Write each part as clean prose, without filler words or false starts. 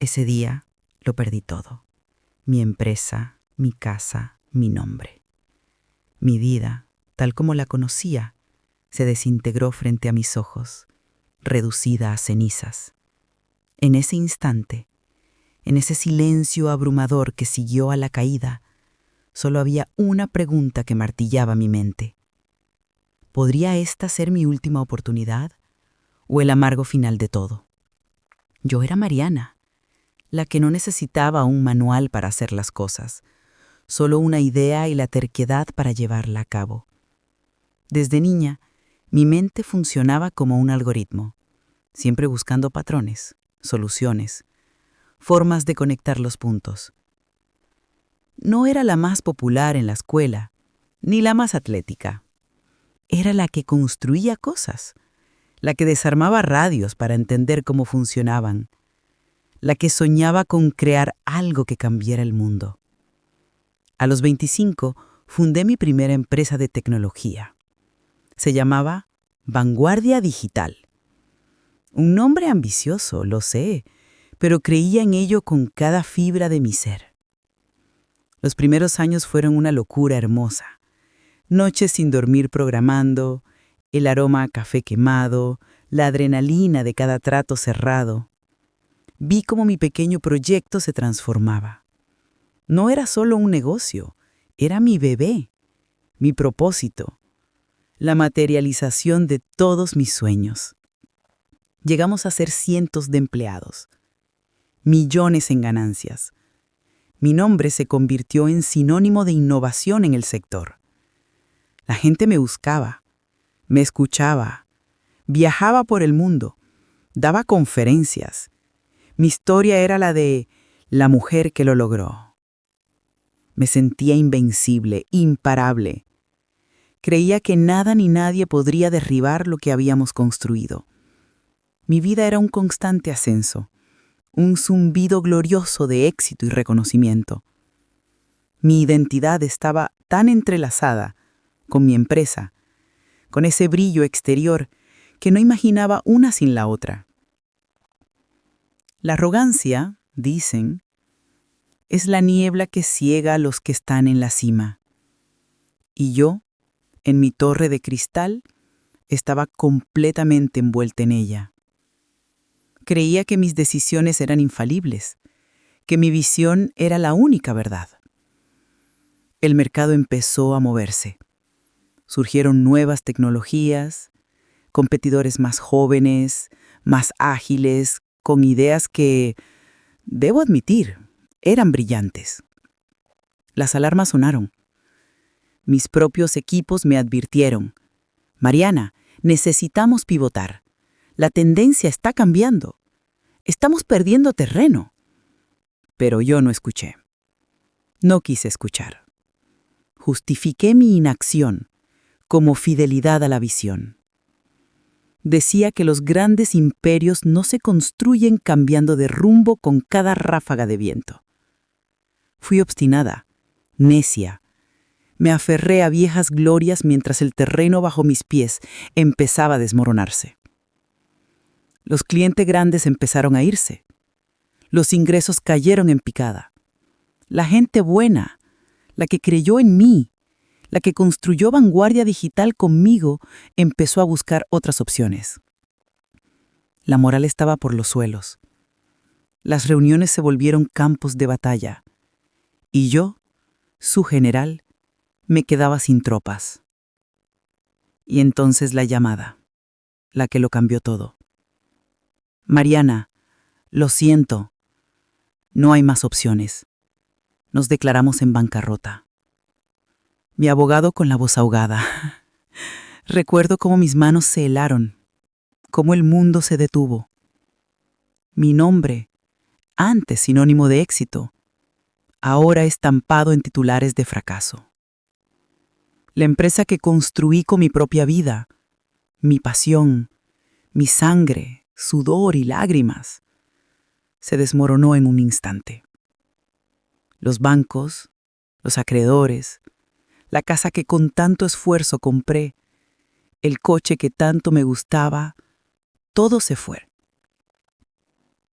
Ese día lo perdí todo. Mi empresa, mi casa, mi nombre. Mi vida, tal como la conocía, se desintegró frente a mis ojos, reducida a cenizas. En ese instante, en ese silencio abrumador que siguió a la caída, solo había una pregunta que martillaba mi mente. ¿Podría esta ser mi última oportunidad o el amargo final de todo? Yo era Mariana, la que no necesitaba un manual para hacer las cosas, solo una idea y la terquedad para llevarla a cabo. Desde niña, mi mente funcionaba como un algoritmo, siempre buscando patrones, soluciones, formas de conectar los puntos. No era la más popular en la escuela, ni la más atlética. Era la que construía cosas, la que desarmaba radios para entender cómo funcionaban, la que soñaba con crear algo que cambiara el mundo. A los 25 fundé mi primera empresa de tecnología. Se llamaba Vanguardia Digital. Un nombre ambicioso, lo sé, pero creía en ello con cada fibra de mi ser. Los primeros años fueron una locura hermosa. Noches sin dormir programando, el aroma a café quemado, la adrenalina de cada trato cerrado. Vi cómo mi pequeño proyecto se transformaba. No era solo un negocio, era mi bebé, mi propósito, la materialización de todos mis sueños. Llegamos a ser cientos de empleados, millones en ganancias. Mi nombre se convirtió en sinónimo de innovación en el sector. La gente me buscaba, me escuchaba, viajaba por el mundo, daba conferencias. Mi historia era la de la mujer que lo logró. Me sentía invencible, imparable. Creía que nada ni nadie podría derribar lo que habíamos construido. Mi vida era un constante ascenso, un zumbido glorioso de éxito y reconocimiento. Mi identidad estaba tan entrelazada con mi empresa, con ese brillo exterior, que no imaginaba una sin la otra. La arrogancia, dicen, es la niebla que ciega a los que están en la cima. Y yo, en mi torre de cristal, estaba completamente envuelta en ella. Creía que mis decisiones eran infalibles, que mi visión era la única verdad. El mercado empezó a moverse. Surgieron nuevas tecnologías, competidores más jóvenes, más ágiles, con ideas que, debo admitir, eran brillantes. Las alarmas sonaron. Mis propios equipos me advirtieron: Mariana, necesitamos pivotar. La tendencia está cambiando. Estamos perdiendo terreno. Pero yo no escuché. No quise escuchar. Justifiqué mi inacción como fidelidad a la visión. Decía que los grandes imperios no se construyen cambiando de rumbo con cada ráfaga de viento. Fui obstinada, necia. Me aferré a viejas glorias mientras el terreno bajo mis pies empezaba a desmoronarse. Los clientes grandes empezaron a irse. Los ingresos cayeron en picada. La gente buena, la que creyó en mí, la que construyó Vanguardia Digital conmigo, empezó a buscar otras opciones. La moral estaba por los suelos. Las reuniones se volvieron campos de batalla. Y yo, su general, me quedaba sin tropas. Y entonces la llamada, la que lo cambió todo. Mariana, lo siento. No hay más opciones. Nos declaramos en bancarrota. Mi abogado con la voz ahogada. Recuerdo cómo mis manos se helaron, cómo el mundo se detuvo. Mi nombre, antes sinónimo de éxito, ahora estampado en titulares de fracaso. La empresa que construí con mi propia vida, mi pasión, mi sangre, sudor y lágrimas, se desmoronó en un instante. Los bancos, los acreedores, la casa que con tanto esfuerzo compré, el coche que tanto me gustaba, todo se fue.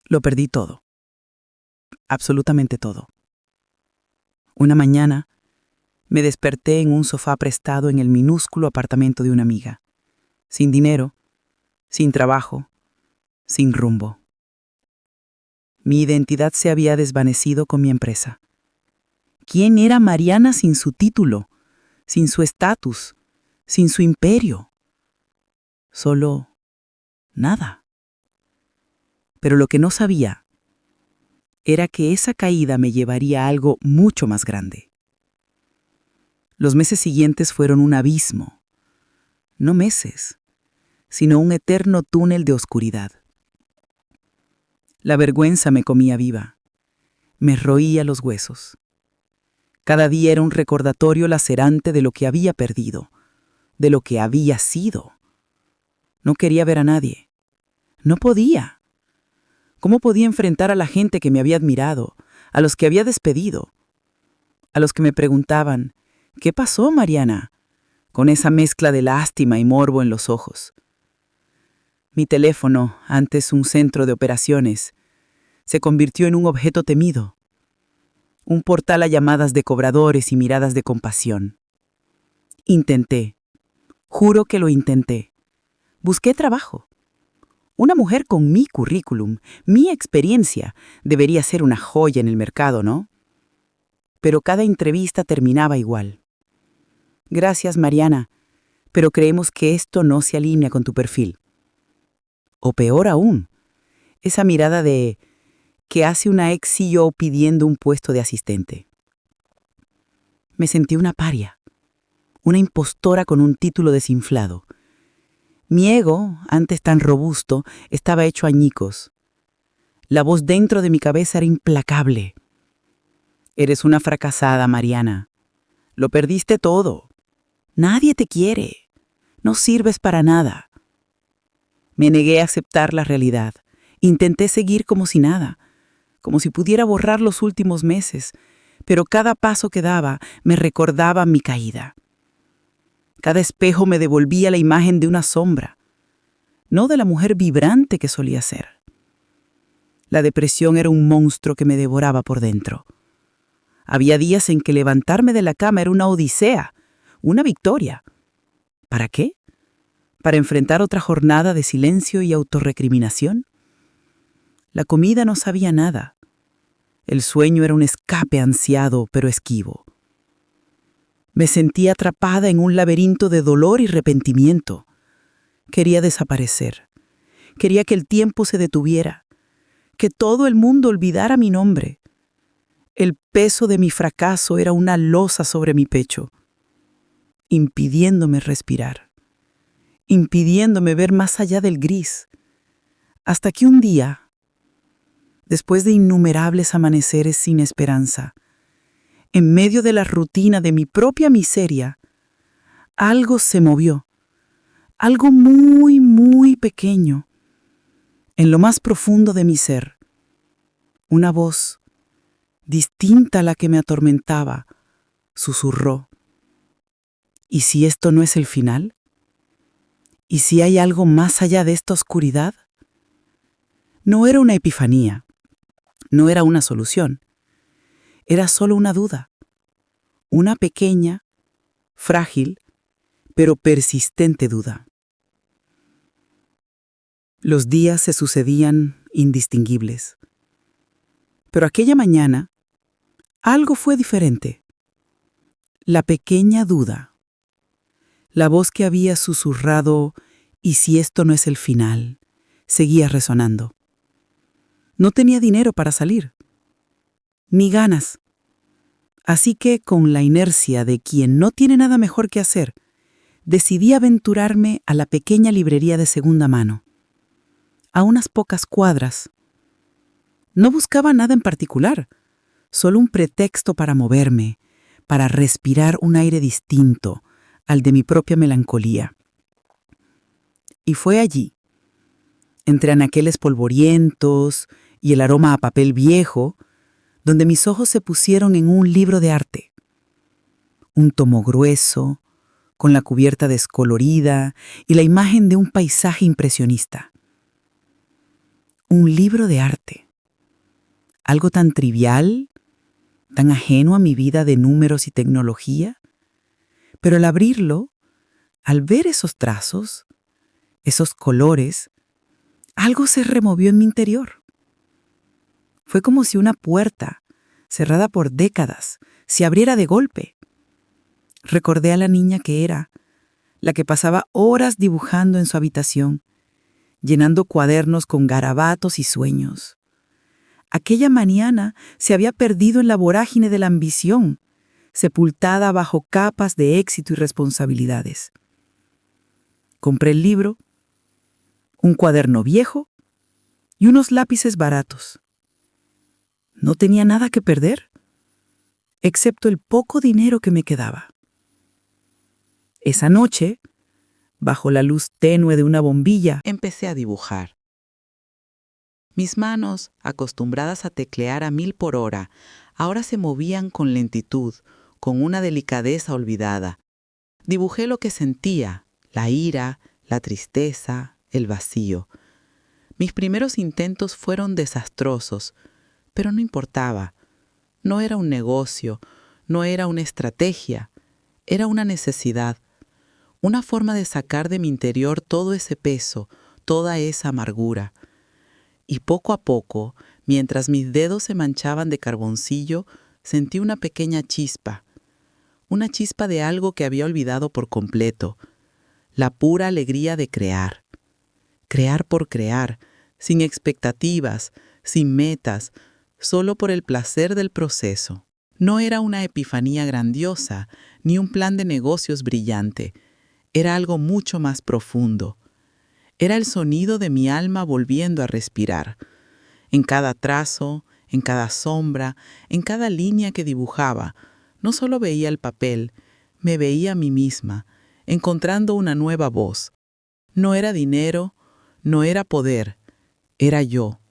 Lo perdí todo. absolutamente todo. Una mañana, me desperté en un sofá prestado en el minúsculo apartamento de una amiga, sin dinero, sin trabajo, sin rumbo. Mi identidad se había desvanecido con mi empresa. ¿Quién era Mariana sin su título, sin su estatus, sin su imperio? Solo nada. Pero lo que no sabía era que esa caída me llevaría a algo mucho más grande. Los meses siguientes fueron un abismo. No meses, sino un eterno túnel de oscuridad. La vergüenza me comía viva. Me roía los huesos. Cada día era un recordatorio lacerante de lo que había perdido, de lo que había sido. No quería ver a nadie. No podía. ¿Cómo podía enfrentar a la gente que me había admirado, a los que había despedido? A los que me preguntaban, ¿qué pasó, Mariana?, con esa mezcla de lástima y morbo en los ojos. Mi teléfono, antes un centro de operaciones, se convirtió en un objeto temido, un portal a llamadas de cobradores y miradas de compasión. Intenté, juro que lo intenté. Busqué trabajo. Una mujer con mi currículum, mi experiencia, debería ser una joya en el mercado, ¿no? Pero cada entrevista terminaba igual. Gracias, Mariana, pero creemos que esto no se alinea con tu perfil. O peor aún, esa mirada de ¿qué hace una ex CEO pidiendo un puesto de asistente? Me sentí una paria, una impostora con un título desinflado. Mi ego, antes tan robusto, estaba hecho añicos. La voz dentro de mi cabeza era implacable. Eres una fracasada, Mariana. Lo perdiste todo. Nadie te quiere. No sirves para nada. Me negué a aceptar la realidad. Intenté seguir como si nada, como si pudiera borrar los últimos meses, pero cada paso que daba me recordaba mi caída. Cada espejo me devolvía la imagen de una sombra, no de la mujer vibrante que solía ser. La depresión era un monstruo que me devoraba por dentro. Había días en que levantarme de la cama era una odisea, una victoria. ¿Para qué? ¿Para enfrentar otra jornada de silencio y autorrecriminación? La comida no sabía nada. El sueño era un escape ansiado pero esquivo. Me sentía atrapada en un laberinto de dolor y arrepentimiento. Quería desaparecer. Quería que el tiempo se detuviera, que todo el mundo olvidara mi nombre. El peso de mi fracaso era una losa sobre mi pecho, impidiéndome respirar, impidiéndome ver más allá del gris. Hasta que un día, después de innumerables amaneceres sin esperanza, en medio de la rutina de mi propia miseria, algo se movió, algo muy, muy pequeño, en lo más profundo de mi ser. Una voz, distinta a la que me atormentaba, susurró: ¿y si esto no es el final? ¿Y si hay algo más allá de esta oscuridad? No era una epifanía, no era una solución. Era solo una duda, una pequeña, frágil, pero persistente duda. Los días se sucedían indistinguibles. Pero aquella mañana, algo fue diferente. La pequeña duda, la voz que había susurrado «¿y si esto no es el final?», seguía resonando. No tenía dinero para salir, ni ganas. Así que, con la inercia de quien no tiene nada mejor que hacer, decidí aventurarme a la pequeña librería de segunda mano, a unas pocas cuadras. No buscaba nada en particular, solo un pretexto para moverme, para respirar un aire distinto al de mi propia melancolía. Y fue allí, entre anaqueles polvorientos y el aroma a papel viejo, donde mis ojos se pusieron en un libro de arte. Un tomo grueso, con la cubierta descolorida y la imagen de un paisaje impresionista. Un libro de arte. algo tan trivial, tan ajeno a mi vida de números y tecnología. Pero al abrirlo, al ver esos trazos, esos colores, algo se removió en mi interior. Fue como si una puerta, cerrada por décadas, se abriera de golpe. Recordé a la niña que era, la que pasaba horas dibujando en su habitación, llenando cuadernos con garabatos y sueños. Aquella mañana se había perdido en la vorágine de la ambición, sepultada bajo capas de éxito y responsabilidades. Compré el libro, un cuaderno viejo y unos lápices baratos. No tenía nada que perder, excepto el poco dinero que me quedaba. Esa noche, bajo la luz tenue de una bombilla, empecé a dibujar. Mis manos, acostumbradas a teclear a 1000 por hora, ahora se movían con lentitud, con una delicadeza olvidada. Dibujé lo que sentía, la ira, la tristeza, el vacío. Mis primeros intentos fueron desastrosos, pero no importaba. No era un negocio, no era una estrategia, era una necesidad, una forma de sacar de mi interior todo ese peso, toda esa amargura. Y poco a poco, mientras mis dedos se manchaban de carboncillo, sentí una pequeña chispa. Una chispa de algo que había olvidado por completo. La pura alegría de crear. Crear por crear, sin expectativas, sin metas, solo por el placer del proceso. No era una epifanía grandiosa, ni un plan de negocios brillante. Era algo mucho más profundo. Era el sonido de mi alma volviendo a respirar. En cada trazo, en cada sombra, en cada línea que dibujaba, no solo veía el papel, me veía a mí misma, encontrando una nueva voz. No era dinero, no era poder, era yo.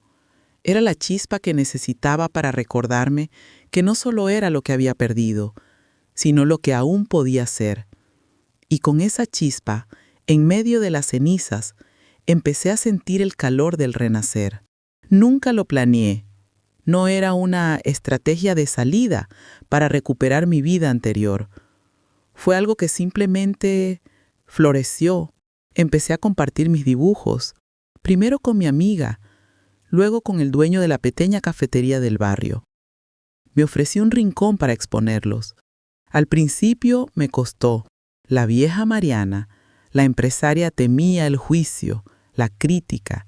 Era la chispa que necesitaba para recordarme que no solo era lo que había perdido, sino lo que aún podía ser. Y con esa chispa, en medio de las cenizas, empecé a sentir el calor del renacer. Nunca lo planeé. No era una estrategia de salida para recuperar mi vida anterior. Fue algo que simplemente floreció. Empecé a compartir mis dibujos, primero con mi amiga, luego con el dueño de la pequeña cafetería del barrio. Me ofrecí un rincón para exponerlos. Al principio me costó. La vieja Mariana, la empresaria, temía el juicio, la crítica,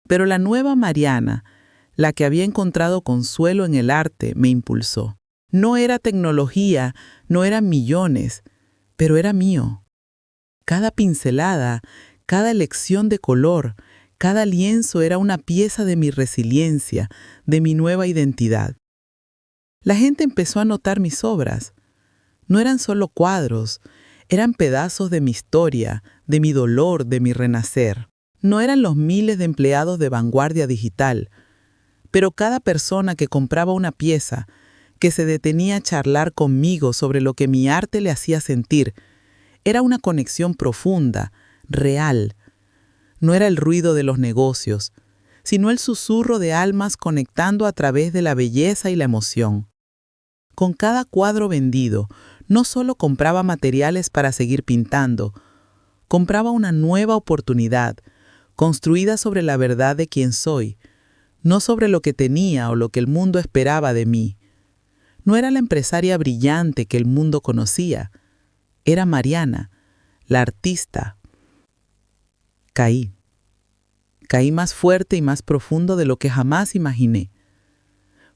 pero la nueva Mariana, la que había encontrado consuelo en el arte, me impulsó. No era tecnología, no eran millones, pero era mío. Cada pincelada, cada elección de color, cada lienzo era una pieza de mi resiliencia, de mi nueva identidad. La gente empezó a notar mis obras. No eran solo cuadros, eran pedazos de mi historia, de mi dolor, de mi renacer. No eran los miles de empleados de Vanguardia Digital, pero cada persona que compraba una pieza, que se detenía a charlar conmigo sobre lo que mi arte le hacía sentir, era una conexión profunda, real. No era el ruido de los negocios, sino el susurro de almas conectando a través de la belleza y la emoción. Con cada cuadro vendido, no solo compraba materiales para seguir pintando, compraba una nueva oportunidad, construida sobre la verdad de quién soy, no sobre lo que tenía o lo que el mundo esperaba de mí. No era la empresaria brillante que el mundo conocía, era Mariana, la artista. Caí más fuerte y más profundo de lo que jamás imaginé.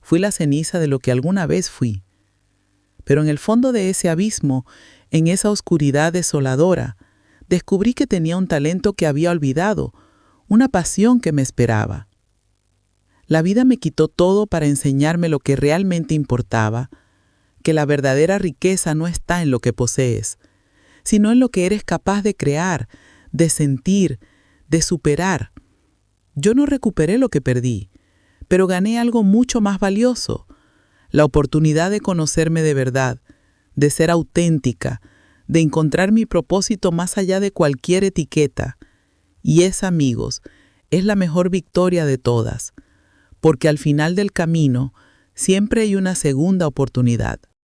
Fui la ceniza de lo que alguna vez fui. Pero en el fondo de ese abismo, en esa oscuridad desoladora, descubrí que tenía un talento que había olvidado, una pasión que me esperaba. La vida me quitó todo para enseñarme lo que realmente importaba, que la verdadera riqueza no está en lo que posees, sino en lo que eres capaz de crear, de sentir, de superar. Yo no recuperé lo que perdí, pero gané algo mucho más valioso, la oportunidad de conocerme de verdad, de ser auténtica, de encontrar mi propósito más allá de cualquier etiqueta. Y esa, amigos, es la mejor victoria de todas, porque al final del camino siempre hay una segunda oportunidad.